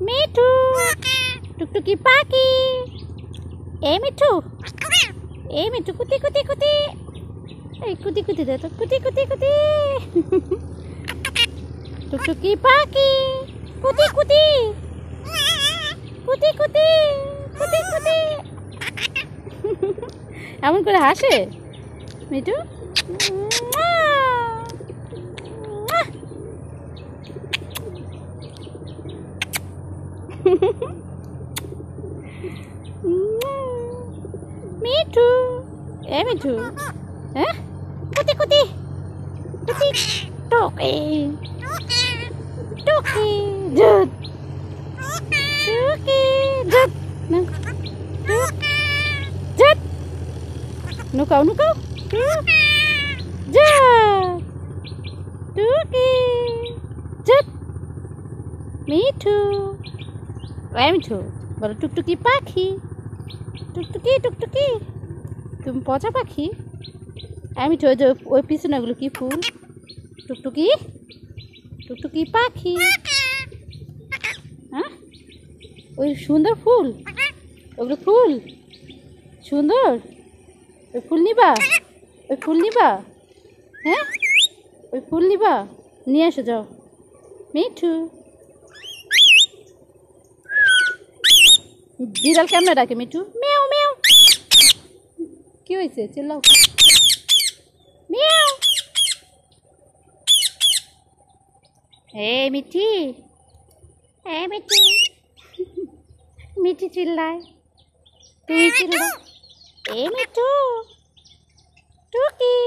মিঠু টুকটুকি পাখি। এই মিঠু, এই মিঠু কুতি কুতি কুতি, এই কুতি কুতি দে তো, কুতি কুতি কুতি। টুকটুকি পাখি কুতি কুতি কুতি কুতি কুতি কুতি। এমন করে হাসে মিঠু। মিঠু, এ মিঠু, হ্যাঁ কুতি কুতি কুতি টুকি টুকি জুত টুকি জুত জুত নুকাও নুকাও জুত টুকি জুত। মিঠু, এ মিঠু বলো টুকটুকি পাখি। টুকটুকি টুকটুকি, তুমি পচা পাখি। আমি তো ওই পিছনেগুলো কি ফুল? টুকটুকি টুকটুকি পাখি। হ্যাঁ ওই সুন্দর ফুল, ওগুলো ফুল সুন্দর। ওই ফুল নিবা, ওই ফুল নিবা, হ্যাঁ ওই ফুল নিবা, নিয়ে এসো যাও। মিঠু, বিড়াল কেমন ডাকে মিঠু? মেও মেও। কি হয়েছে চিল্লাও? মেও। হে মিঠি, হে মিঠি, মিঠি চিল্লায়, তুমি চিল্লাও। এ মিঠু টুকি,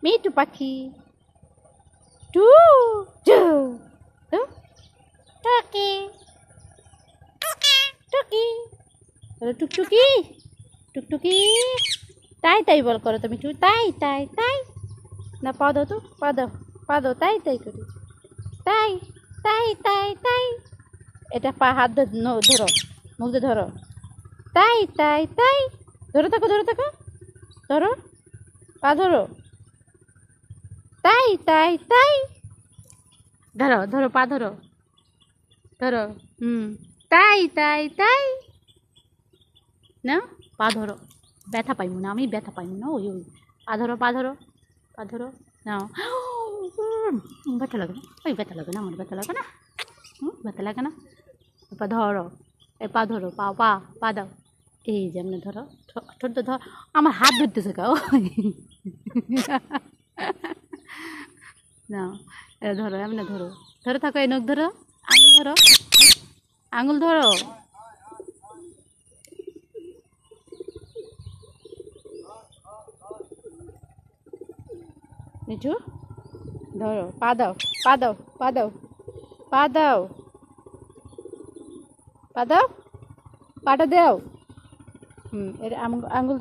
মিঠু পাখি টু টু টুকি টুকি টুকটুকি টুকটুকি। তাই তাই বল করো তো মিঠু, তাই তাই তাই। না পা দাও তো, পা দাও, পা দাও, তাই তাই করি, তাই তাই তাই তাই। এটা পা হাত ধরো, মুখ দিয়ে ধরো, তাই তাই তাই। ধরে থাকো ধরে থাকো, ধরো পা ধরো, তাই তাই তাই। ধরো ধরো পা ধরো, ধরো তাই তাই তাই। না পা ধরো, ব্যথা পাইব না, আমি ব্যথা পাইব না। ওই ওই পা ধরো, পা ধরো, পা ধরো। নাও, ব্যথা লাগে না, ওই ব্যথা লাগে না, আমার ব্যথা লাগে না, ব্যথা লাগে না। পা ধরো, এই পা ধরো, পা পা পা দাও। এই যে এমনি ধরো, ঠোঁট ধর। আমার হাত ধরতেছে কাউ। নাও এটা ধরো, এমনি ধরো, ধরে থাকো, এই নখ ধরো, আঙুল ধরো, আঙুল ধরো। মিঠু ধরো, পা দাও, পা দাও, পা দাও, পা দাও, পা দাও, পাটা দাও। এর আঙুল ধরো।